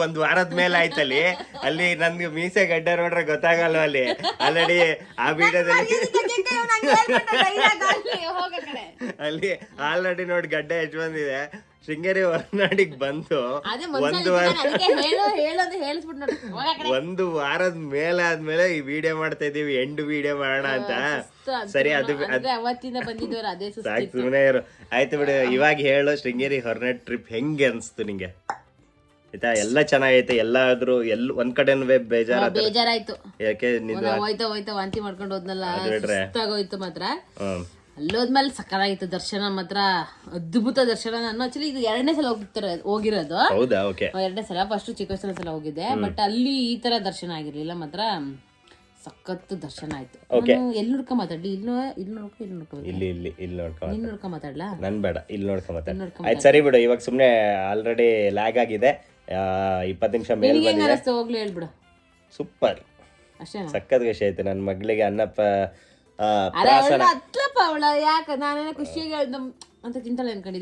ಒಂದು ವಾರದ ಮೇಲೆ ಆಯ್ತಲ್ಲಿ. ಅಲ್ಲಿ ನನ್ಗೆ ಮೀಸೆ ಗಡ್ಡ ನೋಡ್ರೆ ಗೊತ್ತಾಗಲ್ಲ. ಅಲ್ಲಿ ಆಲ್ರೆಡಿ ಆ ವಿಡಿಯೋದಲ್ಲಿ ಅಲ್ಲಿ ಆಲ್ರೆಡಿ ನೋಡಿ ಗಡ್ಡ ಎಷ್ಟು ಬಂದಿದೆ. ಶೃಂಗೇರಿ ಹೊರನಾಡಿಗೆ ಬಂದು ಒಂದು ವಾರದ ಮೇಲೆ ಆದ್ಮೇಲೆ ಈ ವಿಡಿಯೋ ಮಾಡ್ತಾ ಇದೀವಿ. ಎಂಡ್ ವಿಡಿಯೋ ಮಾಡೋಣ ಅಂತ. ಸರಿ, ಅದು ಅವತ್ತಿಂದ ಬಂದಿದ್ದವ್ರು ಅದೇ ಸಾಕು, ಸುಮ್ಮನೆ ಇರು. ಆಯ್ತು ಬಿಡು. ಇವಾಗ ಹೇಳು, ಶೃಂಗೇರಿ ಹೊರನಾಡ್ ಟ್ರಿಪ್ ಹೆಂಗೆ ಅನ್ಸ್ತು ನಿಂಗೆ? ಆಯ್ತಾ? ಎಲ್ಲ ಚೆನ್ನಾಗೈತೆ. ಎಲ್ಲಾದ್ರೂ ಒಂದ್ ಕಡೆನೂ ಬೇಜಾರಾಯ್ತು. ಯಾಕೆ ಹೋಯ್ತಾ ವಾಂತಿ ಮಾಡ್ಕೊಂಡು ಹೋದ್ನಲ್ಲ, ಸುಸ್ತಾಗೋಯ್ತು ಮಾತ್ರ. ಅಲ್ಲೋದ್ಮೇಲೆ ಸಕ್ಕರಾಗಿತ್ತು. ದರ್ಶನ ಮಾತ್ರ ಅದ್ಭುತ ದರ್ಶನ. ನಾನು ಆಕ್ಚುಲಿ ಇದು 2ನೇ ಸಲ ಹೋಗಿರೋದು. ಹೌದಾ? ಓಕೆ. 2ನೇ ಸಲ. ಫಸ್ಟ್ ಚಿಕ್ಕ ವಯಸ್ಸಿನ ಸಲ ಹೋಗಿದ್ದೆ. ಬಟ್ ಅಲ್ಲಿ ಈ ತರ ದರ್ಶನ ಆಗಿರ್ಲಿಲ್ಲ. ಮಾತ್ರ ಸಖತ್ತು ದರ್ಶನ ಆಯ್ತು. ಎಲ್ಲಿ ನೋಡ್ಕೊಂಡ್ ಮಾತಾಡ್ಲಿ? ಇಲ್ಲಿ ನೋಡ್ಕೊಂಡ್ ಮಾತಾಡ್ಲಾ? ನನ್ ಬೇಡ, ಇಲ್ಲಿ ನೋಡ್ಕೊಂಡ್ ಮಾತಾಡ. ಆಯ್ತು ಸರಿ ಬಿಡು. ಇವಾಗ ಸುಮ್ನೆ ಆಲ್ರೆಡಿ ಲ್ಯಾಗ್ ಆಗಿದೆ. 20 ನಿಮಿಷ ಮೇಲೆ ಬಂದಿದೆ. ಹೋಗ್ಲಿ ಹೇಳ್ಬಿಡು. ಸೂಪರ್, ಅಷ್ಟೇ. ಸಕ್ಕತ್ ಖುಷಿ ಆಯ್ತು. ನನ್ನ ಮಗಳಿಗೆ ಅನ್ನಪ್ಪ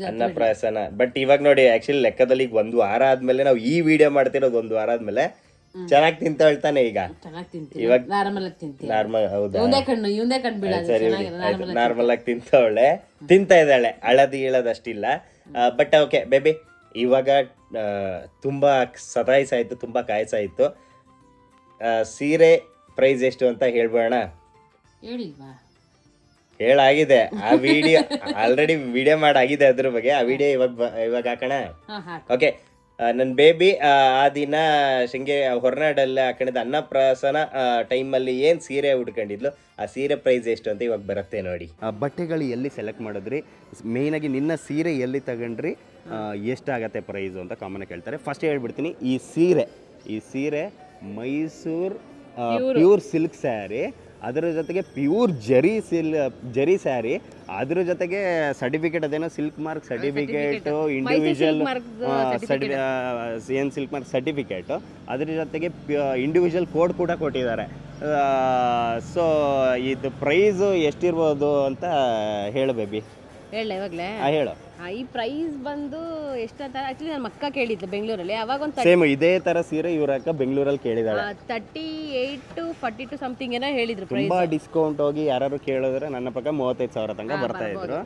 ಅನ್ನಪ್ರಾಸನ. ಬಟ್ ಇವಾಗ ನೋಡಿ, ಆಕ್ಚುಲಿ ಲೆಕ್ಕದಲ್ಲಿ ಈಗ 1 ವಾರ ಆದ್ಮೇಲೆ ನಾವು ಈ ವಿಡಿಯೋ ಮಾಡ್ತಿರೋದು. 1 ವಾರ ಆದ್ಮೇಲೆ ಚೆನ್ನಾಗಿ ತಿಂತ ಹೇಳ್ತಾನೆ ಈಗ. ಇವಾಗ ನಾರ್ಮಲ್. ಹೌದಾ? ನಾರ್ಮಲ್ ಆಗಿ ತಿಂತವಳೆ, ತಿಂತಾ ಇದ್ದಾಳೆ. ಇಳದಷ್ಟಿಲ್ಲ. ಬಟ್ ಓಕೆ ಬೇಬಿ, ಇವಾಗ ತುಂಬಾ ಸತಾಯಿಸಾಯ್ತು, ತುಂಬಾ ಕಾಯಿಸಾಯ್ತು. ಸೀರೆ ಪ್ರೈಸ್ ಎಷ್ಟು ಅಂತ ಹೇಳ್ಬೋಣ? ಹೇಳಾಗಿದೆ. ಆ ವಿಡಿಯೋ ಆಲ್ರೆಡಿ ವಿಡಿಯೋ ಮಾಡಾಗಿದೆ. ಅದ್ರ ಬಗ್ಗೆ ಆ ವಿಡಿಯೋ ಇವಾಗ ಹಾಕೋಣ. ಓಕೆ. ನನ್ನ ಬೇಬಿ ಆ ದಿನ ಹೊರನಾಡಲ್ಲ ಹಾಕೊಂಡಿದ್ದ ಅನ್ನಪ್ರಾಸನ ಟೈಮಲ್ಲಿ ಏನು ಸೀರೆ ಉಟ್ಕೊಂಡಿದ್ಲು, ಆ ಸೀರೆ ಪ್ರೈಸ್ ಎಷ್ಟು ಅಂತ ಇವಾಗ ಬರುತ್ತೆ ನೋಡಿ. ಬಟ್ಟೆಗಳು ಎಲ್ಲಿ ಸೆಲೆಕ್ಟ್ ಮಾಡಿದ್ರಿ, ಮೇಯ್ನಾಗಿ ನಿನ್ನ ಸೀರೆ ಎಲ್ಲಿ ತಗೊಂಡ್ರಿ, ಎಷ್ಟಾಗತ್ತೆ ಪ್ರೈಸು ಅಂತ ಕಾಮನ್ ಕೇಳ್ತಾರೆ. ಫಸ್ಟ್ ಹೇಳ್ಬಿಡ್ತೀನಿ, ಈ ಸೀರೆ ಮೈಸೂರು ಪ್ಯೂರ್ ಸಿಲ್ಕ್ ಸ್ಯಾರಿ, ಅದರ ಜೊತೆಗೆ ಪ್ಯೂರ್ ಜರಿ ಸ್ಯಾರಿ, ಅದ್ರ ಜೊತೆಗೆ ಸರ್ಟಿಫಿಕೇಟ್ ಅದೇನೋ ಸಿಲ್ಕ್ ಮಾರ್ಕ್ ಸರ್ಟಿಫಿಕೇಟು, ಇಂಡಿವಿಜುವಲ್ ಏನು ಸಿಲ್ಕ್ ಮಾರ್ಕ್ ಸರ್ಟಿಫಿಕೇಟು, ಅದ್ರ ಜೊತೆಗೆ ಇಂಡಿವಿಜುವಲ್ ಕೋಡ್ ಕೂಡ ಕೊಟ್ಟಿದ್ದಾರೆ. ಸೊ ಇದು ಪ್ರೈಸು ಎಷ್ಟಿರ್ಬೋದು ಅಂತ ಹೇಳು ಬೇಬಿ. ಹೇಳ ಇವಾಗಲೇ? ಹೇಳು. ಈ ಪ್ರೈಸ್ ಬಂದು ಎಷ್ಟು ಅಂತ ಆಕ್ಚುಲಿ ನನ್ನ ಅಕ್ಕ ಕೇಳಿದ್ಲು ಬೆಂಗಳೂರಲ್ಲಿ. ಅವಾಗ ಒಂದು ಸೇಮ್ ಇದೇ ತರ ಸೀರೆ ಇವ್ರ ಅಕ್ಕ ಬೆಂಗಳೂರಲ್ಲಿ ಕೇಳಿದಾಳೆ. 38 to 42 ಸಮಥಿಂಗ್ ಏನೋ ಹೇಳಿದ್ರು. ತುಂಬಾ ಡಿಸ್ಕೌಂಟ್ ಹೋಗಿ ಯಾರು ಕೇಳಿದ್ರೆ ನನ್ನ ಪಕ್ಕ 35,000 ತನಕ ಬರ್ತಾ ಇದ್ರು.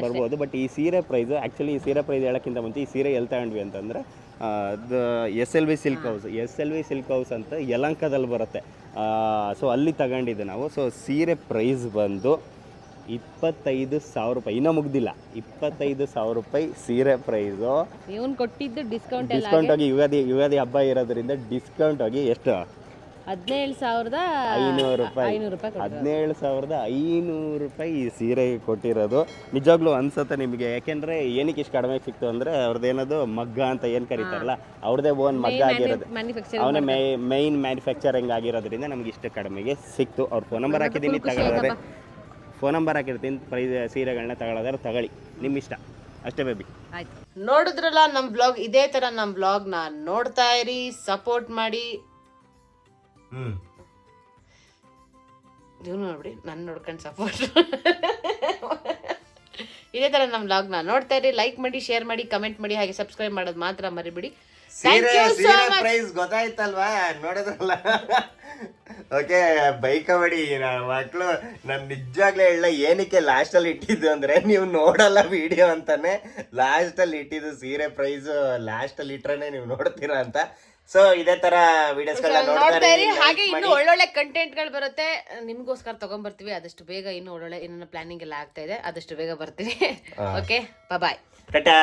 ಬರ್ಬೋದು. ಬಟ್ ಈ ಸೀರೆ ಪ್ರೈಸ್, ಆಕ್ಚುಲಿ ಈ ಸೀರೆ ಪ್ರೈಸ್ ಹೇಳಕ್ಕಿಂತ ಮುಂಚೆ ಈ ಸೀರೆ ಎಲ್ಲಿ ತಗೊಂಡ್ವಿ ಅಂತಂದ್ರೆ SLV ಸಿಲ್ಕ್ ಹೌಸ್ ಅಂತ ಯಲಹಂಕದಲ್ಲಿ ಬರುತ್ತೆ. ಸೊ ಅಲ್ಲಿ ತಗೊಂಡಿದ್ದೆ ನಾವು. ಸೊ ಸೀರೆ ಪ್ರೈಸ್ ಬಂದು 25,000 ರೂಪಾಯಿ. ಇನ್ನೂ ಮುಗ್ದಿಲ್ಲ. 25,000 ರೂಪಾಯಿ ಸೀರೆ ಪ್ರೈಸು. ಇವನು ಕೊಟ್ಟಿದ್ದು ಡಿಸ್ಕೌಂಟ್ ಆಗಿ ಯುಗಾದಿ ಹಬ್ಬ ಇರೋದ್ರಿಂದ ಡಿಸ್ಕೌಂಟ್ ಆಗಿ ಎಷ್ಟು? 17,500 ರೂಪಾಯಿ. 17,500 ರೂಪಾಯಿ ಈ ಸೀರೆ ಕೊಟ್ಟಿರೋದು. ನಿಜವಾಗ್ಲೂ ಅನ್ಸುತ್ತೆ ನಿಮಗೆ. ಯಾಕೆಂದ್ರೆ ಏನಕ್ಕೆ ಇಷ್ಟು ಕಡಿಮೆ ಸಿಕ್ತು ಅಂದ್ರೆ, ಅವ್ರದ್ದೇನದು ಮಗ್ಗ ಅಂತ ಏನು ಕರೀತಾರಲ್ಲ, ಅವ್ರದೇ ಓನ್ ಮಗ್ಗ ಆಗಿರೋದು. ಅವನೇ ಮೈನ್ ಮ್ಯಾನುಫ್ಯಾಕ್ಚರಿಂಗ್ ಆಗಿರೋದ್ರಿಂದ ನಮ್ಗೆ ಇಷ್ಟು ಕಡಿಮೆಗೆ ಸಿಕ್ತು. ಅವ್ರ ಫೋನ್ ನಂಬರ್ ಹಾಕಿದ್ದೀನಿ, ತಗೊಳ್ಳೋದ್ರೆ ಫೋನ್ ನಂಬರ್ ಹಾಕಿರ್ತೀನಿ. ಪ್ರೈಸ್ ಸೀರೆಗಳನ್ನ ತಗೊಳ್ಳೋದಾದ್ರೆ ತಗೊಳ್ಳಿ, ನಿಮ್ಮ ಇಷ್ಟ ಅಷ್ಟೇ ಬೇಬಿ. ಆಯ್ತು, ನೋಡಿದ್ರಲ್ಲ ನಮ್ಮ ಬ್ಲಾಗ್. ಇದೇ ತರ ನಮ್ಮ ಬ್ಲಾಗ್ನ ನೋಡ್ತಾ ಇರಿ, ಸಪೋರ್ಟ್ ಮಾಡಿ. ನೀವು ನೋಡ್ಬಿಡಿ, ನಾನು ನೋಡ್ಕೊಂಡು ಸಪೋರ್ಟ್. ಇದೇ ತರ ನಮ್ಮ ಬ್ಲಾಗ್ನ ನೋಡ್ತಾ ಇರಿ. ಲೈಕ್ ಮಾಡಿ, ಶೇರ್ ಮಾಡಿ, ಕಮೆಂಟ್ ಮಾಡಿ, ಹಾಗೆ ಸಬ್ಸ್ಕ್ರೈಬ್ ಮಾಡೋದು ಮಾತ್ರ ಮರಿಬಿಡಿ. ಪ್ರೈಸ್ ಗೊತ್ತಾಯ್ತಲ್ವಾ? ನೋಡಿದ್ರಲ್ಲ? ಓಕೆ, ಬೈಕಬೇಡಿ ಮಕ್ಕಳು. ನಾನು ನಿಜವಾಗ್ಲೇ ಹೇಳ, ಏನಕ್ಕೆ ಲಾಸ್ಟಲ್ಲಿ ಇಟ್ಟಿದ್ದು ಅಂದ್ರೆ, ನೀವು ನೋಡಲ್ಲ ವಿಡಿಯೋ ಅಂತಾನೆ ಲಾಸ್ಟಲ್ಲಿ ಇಟ್ಟಿದ್ದು. ಸೀರೆ ಪ್ರೈಸ್ ಲಾಸ್ಟಲ್ಲಿ ಇಟ್ರೆ ನೀವು ನೋಡ್ತೀರಾ ಅಂತ. ಸೊ ಇದೇ ತರ ವಿಡಿಯೋಸ್ಗಳನ್ನ ನೋಡ್ತಾ ಇರಿ. ಹಾಗೆ ಇನ್ನು ಒಳ್ಳೊಳ್ಳೆ ಕಂಟೆಂಟ್ಗಳು ಬರುತ್ತೆ ನಿಮ್ಗೋಸ್ಕರ ತಗೊಂಡ್ಬರ್ತೀವಿ. ಆದಷ್ಟು ಬೇಗ ಇನ್ನು ಒಳ್ಳೊಳ್ಳೆ ಇನ್ನೊಂದು ಪ್ಲಾನಿಂಗ್ ಎಲ್ಲ ಆಗ್ತಾ ಇದೆ. ಆದಷ್ಟು ಬೇಗ ಬರ್ತೀವಿ. ಓಕೆ, ಬಾಯ್. ಟಾಟಾ.